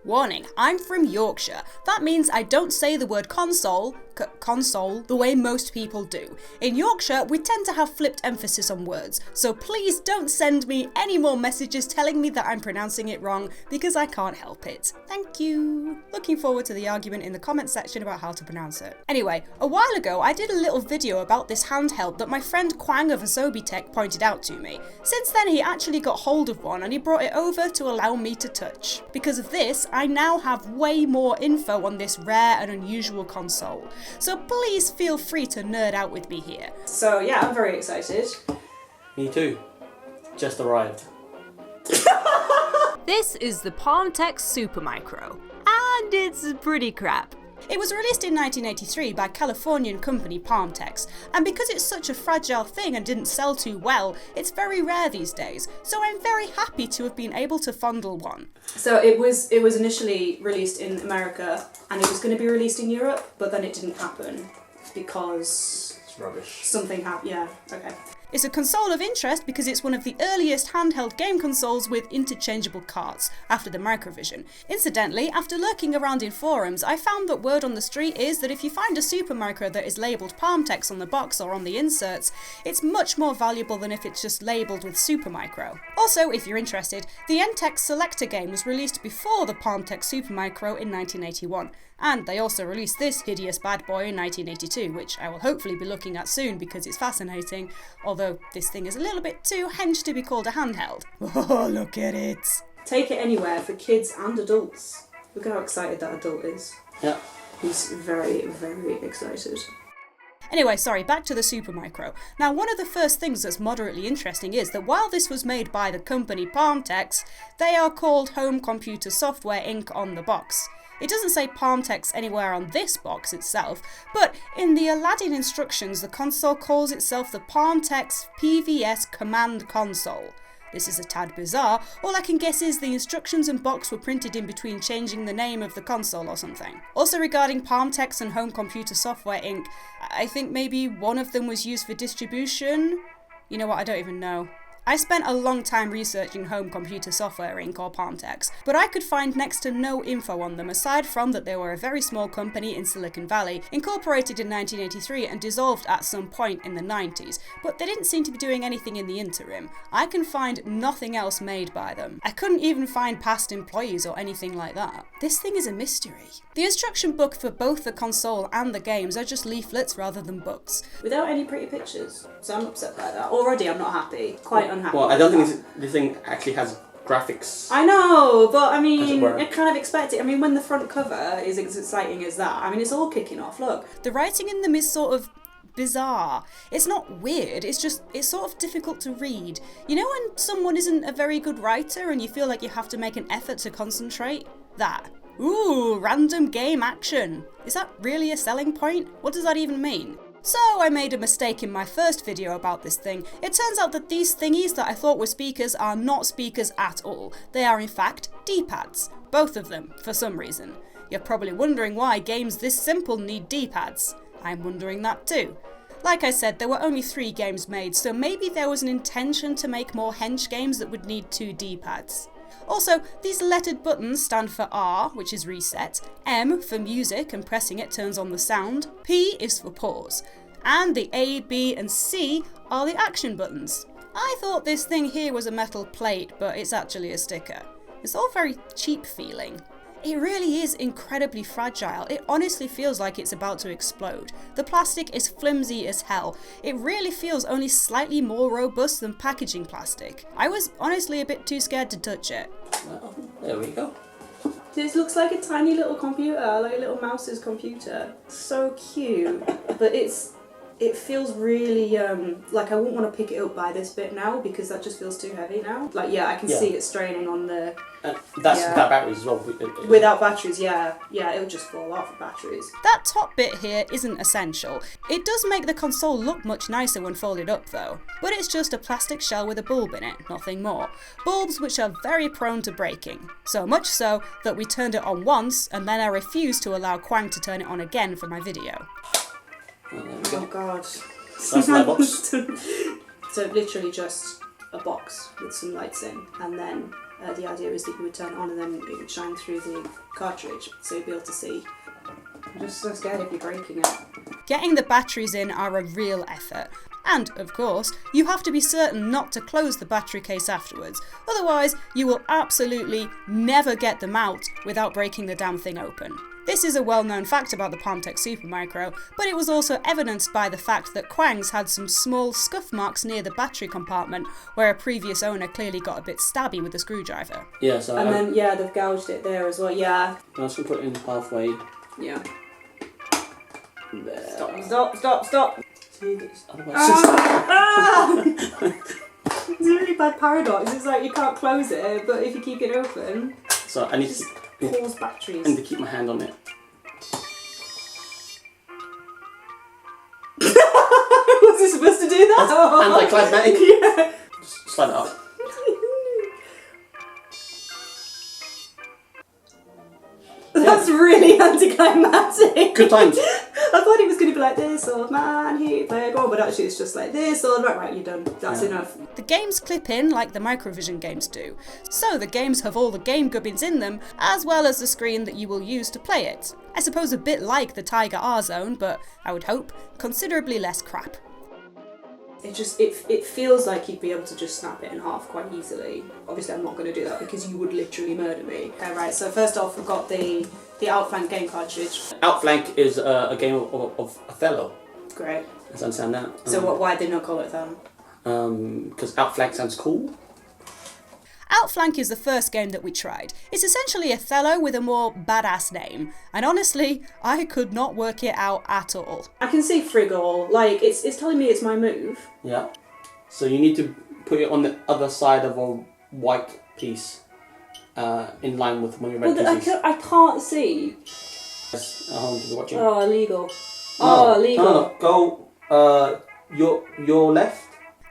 Warning, I'm from Yorkshire. That means I don't say the word console the way most people do. In Yorkshire, we tend to have flipped emphasis on words, so please don't send me any more messages telling me that I'm pronouncing it wrong, because I can't help it. Thank you. Looking forward to the argument in the comment section about how to pronounce it. Anyway, a while ago I did a little video about this handheld that my friend Quang of Asobi.tech pointed out to me. Since then he actually got hold of one and he brought it over to allow me to touch. Because of this, I now have way more info on this rare and unusual console. So please feel free to nerd out with me here. So yeah, I'm very excited. Me too. Just arrived. This is the Palmtex Supermicro, and it's pretty crap. It was released in 1983 by Californian company Palmtex, and because it's such a fragile thing and didn't sell too well, it's very rare these days, so I'm very happy to have been able to fondle one. So it was initially released in America, and it was going to be released in Europe, but then it didn't happen because... It's rubbish. Something happened, yeah, okay. It's a console of interest because it's one of the earliest handheld game consoles with interchangeable carts, after the Microvision. Incidentally, after lurking around in forums, I found that word on the street is that if you find a Supermicro that is labelled Palmtex on the box or on the inserts, it's much more valuable than if it's just labelled with Supermicro. Also, if you're interested, the NTEX Selector game was released before the Palmtex Supermicro in 1981. And they also released this hideous bad boy in 1982, which I will hopefully be looking at soon because it's fascinating, although this thing is a little bit too hench to be called a handheld. Oh, look at it! Take it anywhere for kids and adults. Look at how excited that adult is. Yeah. He's very, very excited. Anyway, sorry, back to the Supermicro. Now, one of the first things that's moderately interesting is that while this was made by the company Palmtex, they are called Home Computer Software Inc. on the box. It doesn't say Palmtex anywhere on this box itself, but in the Aladdin instructions, the console calls itself the Palmtex PVS Command Console. This is a tad bizarre. All I can guess is the instructions and box were printed in between changing the name of the console or something. Also regarding Palmtex and Home Computer Software Inc., I think maybe one of them was used for distribution? You know what, I don't even know. I spent a long time researching Home Computer Software Inc. or Palmtex, but I could find next to no info on them aside from that they were a very small company in Silicon Valley, incorporated in 1983 and dissolved at some point in the 90s, but they didn't seem to be doing anything in the interim. I can find nothing else made by them. I couldn't even find past employees or anything like that. This thing is a mystery. The instruction book for both the console and the games are just leaflets rather than books, without any pretty pictures, so I'm upset by that. Already I'm not happy, quite unhappy. Well, I don't think this thing actually has graphics. I know, but I mean, I kind of expect it. I mean, when the front cover is as exciting as that, I mean, it's all kicking off. Look, the writing in them is sort of bizarre. It's not weird, it's sort of difficult to read. You know when someone isn't a very good writer and you feel like you have to make an effort to concentrate? That. Ooh, random game action. Is that really a selling point? What does that even mean? So I made a mistake in my first video about this thing. It turns out that these thingies that I thought were speakers are not speakers at all. They are in fact D-pads. Both of them, for some reason. You're probably wondering why games this simple need D-pads. I'm wondering that too. Like I said, there were only 3 games made, so maybe there was an intention to make more hench games that would need 2 D-pads. Also, these lettered buttons stand for R, which is reset, M for music and pressing it turns on the sound, P is for pause, and the A, B and C are the action buttons. I thought this thing here was a metal plate, but it's actually a sticker. It's all very cheap feeling. It really is incredibly fragile. It honestly feels like it's about to explode. The plastic is flimsy as hell. It really feels only slightly more robust than packaging plastic. I was honestly a bit too scared to touch it. Well, there we go. This looks like a tiny little computer, like a little mouse's computer. So cute, but it feels really, like I wouldn't want to pick it up by this bit now because that just feels too heavy now. Like, yeah, I can see it straining on the... That's without batteries as well. Without batteries, yeah, it would just fall off with batteries. That top bit here isn't essential. It does make the console look much nicer when folded up though, but it's just a plastic shell with a bulb in it, nothing more. Bulbs which are very prone to breaking. So much so that we turned it on once and then I refused to allow Quang to turn it on again for my video. Oh god. That's my box. So literally just a box with some lights in and then The idea is that you would turn it on and then it would shine through the cartridge, so you'd be able to see. I'm just so scared of you breaking it. Getting the batteries in are a real effort. And, of course, you have to be certain not to close the battery case afterwards, otherwise you will absolutely never get them out without breaking the damn thing open. This is a well-known fact about the Palmtex Supermicro, but it was also evidenced by the fact that Quang's had some small scuff marks near the battery compartment where a previous owner clearly got a bit stabby with a screwdriver. Yeah, so and then, yeah, they've gouged it there as well, yeah. I'm just going to put it in halfway. Yeah. There. Stop. It's It's a really bad paradox. It's like you can't close it, but if you keep it open, so I need just to pause batteries. I need to keep my hand on it. Was it supposed to do that? Anticlimactic. Yeah. Just slide it up. That's really anticlimactic. Good times. I thought it was going to be like this, or man, he played one, but actually it's just like this, or right, you're done. That's enough. The games clip in like the Microvision games do, so the games have all the game gubbins in them, as well as the screen that you will use to play it. I suppose a bit like the Tiger R-Zone, but I would hope considerably less crap. It feels like you'd be able to just snap it in half quite easily. Obviously I'm not going to do that because you would literally murder me. Okay, right, so first off we've got the Outflank game cartridge. Outflank is a game of Othello. Great. Let's understand that. So why did they not call it Othello? Because Outflank sounds cool. Outflank is the first game that we tried. It's essentially Othello with a more badass name, and honestly, I could not work it out at all. I can see Friggle, like, it's telling me it's my move. Yeah. So you need to put it on the other side of a white piece, in line with one of your red pieces. I can't see. Yes, home to be watching. Oh, illegal. Illegal. No. Go, your left.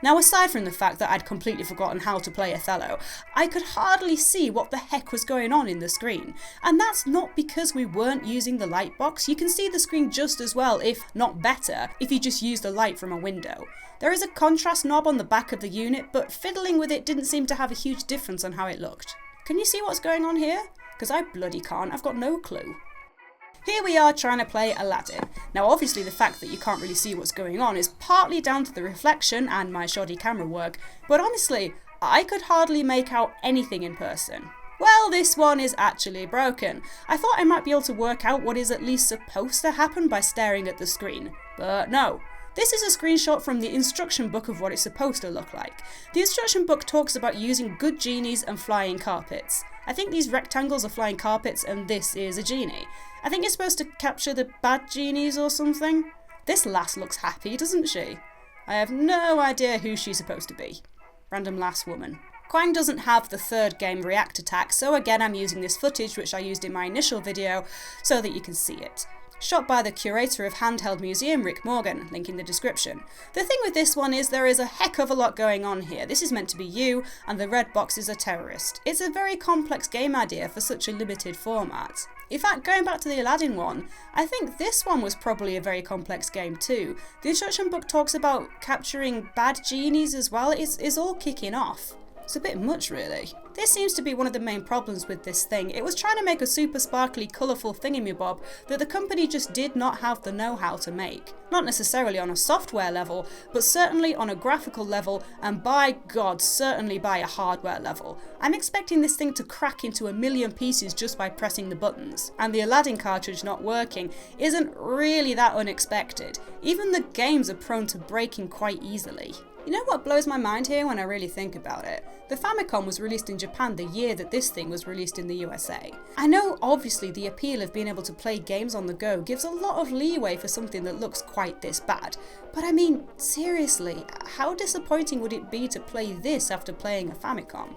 Now, aside from the fact that I'd completely forgotten how to play Othello, I could hardly see what the heck was going on in the screen. And that's not because we weren't using the light box. You can see the screen just as well, if not better, if you just use the light from a window. There is a contrast knob on the back of the unit, but fiddling with it didn't seem to have a huge difference on how it looked. Can you see what's going on here? Because I bloody can't, I've got no clue. Here we are trying to play Aladdin. Now obviously the fact that you can't really see what's going on is partly down to the reflection and my shoddy camera work, but honestly, I could hardly make out anything in person. Well, this one is actually broken. I thought I might be able to work out what is at least supposed to happen by staring at the screen, but no. This is a screenshot from the instruction book of what it's supposed to look like. The instruction book talks about using good genies and flying carpets. I think these rectangles are flying carpets and this is a genie. I think you're supposed to capture the bad genies or something. This lass looks happy, doesn't she? I have no idea who she's supposed to be. Random lass woman. Quang doesn't have the third game React Attack, so again I'm using this footage which I used in my initial video so that you can see it. Shot by the curator of Handheld Museum, Rick Morgan, link in the description. The thing with this one is there is a heck of a lot going on here. This is meant to be you, and the red box is a terrorist. It's a very complex game idea for such a limited format. In fact, going back to the Aladdin one, I think this one was probably a very complex game too. The instruction book talks about capturing bad genies as well. It's all kicking off. It's a bit much, really. This seems to be one of the main problems with this thing. It was trying to make a super sparkly, colourful thingamabob that the company just did not have the know-how to make. Not necessarily on a software level, but certainly on a graphical level, and by God, certainly by a hardware level. I'm expecting this thing to crack into a million pieces just by pressing the buttons. And the Aladdin cartridge not working isn't really that unexpected. Even the games are prone to breaking quite easily. You know what blows my mind here when I really think about it? The Famicom was released in Japan the year that this thing was released in the USA. I know obviously the appeal of being able to play games on the go gives a lot of leeway for something that looks quite this bad. But I mean, seriously, how disappointing would it be to play this after playing a Famicom?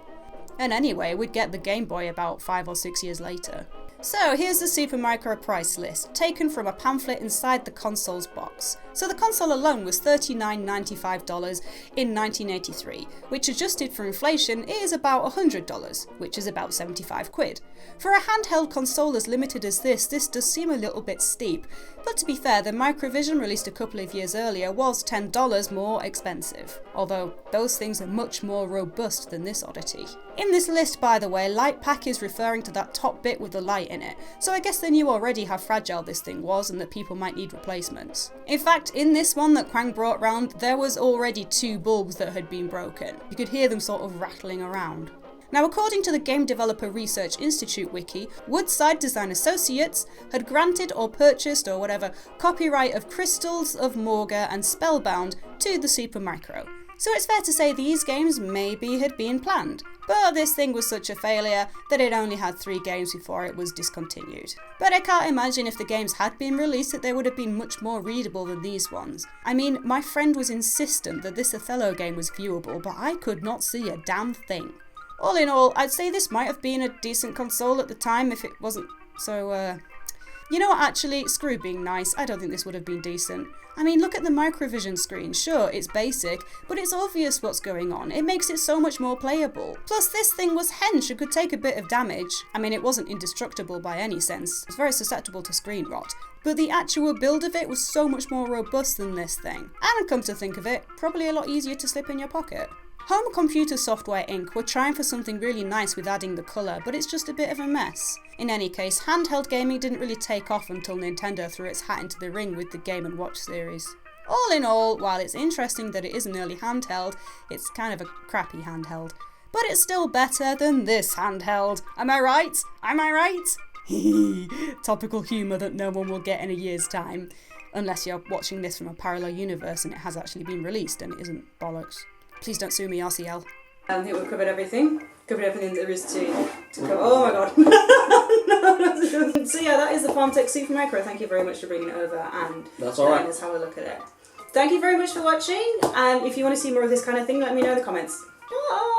And anyway, we'd get the Game Boy about 5 or 6 years later. So here's the Supermicro price list, taken from a pamphlet inside the console's box. So the console alone was $39.95 in 1983, which adjusted for inflation is about $100, which is about 75 quid. For a handheld console as limited as this does seem a little bit steep, but to be fair, the Microvision released a couple of years earlier was $10 more expensive, although those things are much more robust than this oddity. In this list, by the way, light pack is referring to that top bit with the light in it, so I guess they knew already how fragile this thing was and that people might need replacements. In fact, in this one that Quang brought round, there was already 2 bulbs that had been broken. You could hear them sort of rattling around. Now, according to the Game Developer Research Institute wiki, Woodside Design Associates had granted or purchased or whatever copyright of Crystals of Morga and Spellbound to the Supermicro. So it's fair to say these games maybe had been planned, but this thing was such a failure that it only had 3 games before it was discontinued. But I can't imagine if the games had been released that they would have been much more readable than these ones. I mean, my friend was insistent that this Othello game was viewable, but I could not see a damn thing. All in all, I'd say this might have been a decent console at the time if it wasn't so, You know what, actually, screw being nice, I don't think this would have been decent. I mean, look at the Microvision screen. Sure, it's basic, but it's obvious what's going on. It makes it so much more playable. Plus, this thing was hench and could take a bit of damage. I mean, it wasn't indestructible by any sense. It's very susceptible to screen rot. But the actual build of it was so much more robust than this thing. And come to think of it, probably a lot easier to slip in your pocket. Home Computer Software Inc. were trying for something really nice with adding the colour, but it's just a bit of a mess. In any case, handheld gaming didn't really take off until Nintendo threw its hat into the ring with the Game & Watch series. All in all, while it's interesting that it is an early handheld, it's kind of a crappy handheld. But it's still better than this handheld. Am I right? Am I right? Topical humour that no one will get in a year's time. Unless you're watching this from a parallel universe and it has actually been released and it isn't bollocks. Please don't sue me, RCL. I think we've covered everything. Covered everything there is to cover. Oh my god. No. So yeah, that is the Palmtex Supermicro. Thank you very much for bringing it over and letting us have a look at it. Thank you very much for watching. And if you want to see more of this kind of thing, let me know in the comments. Bye.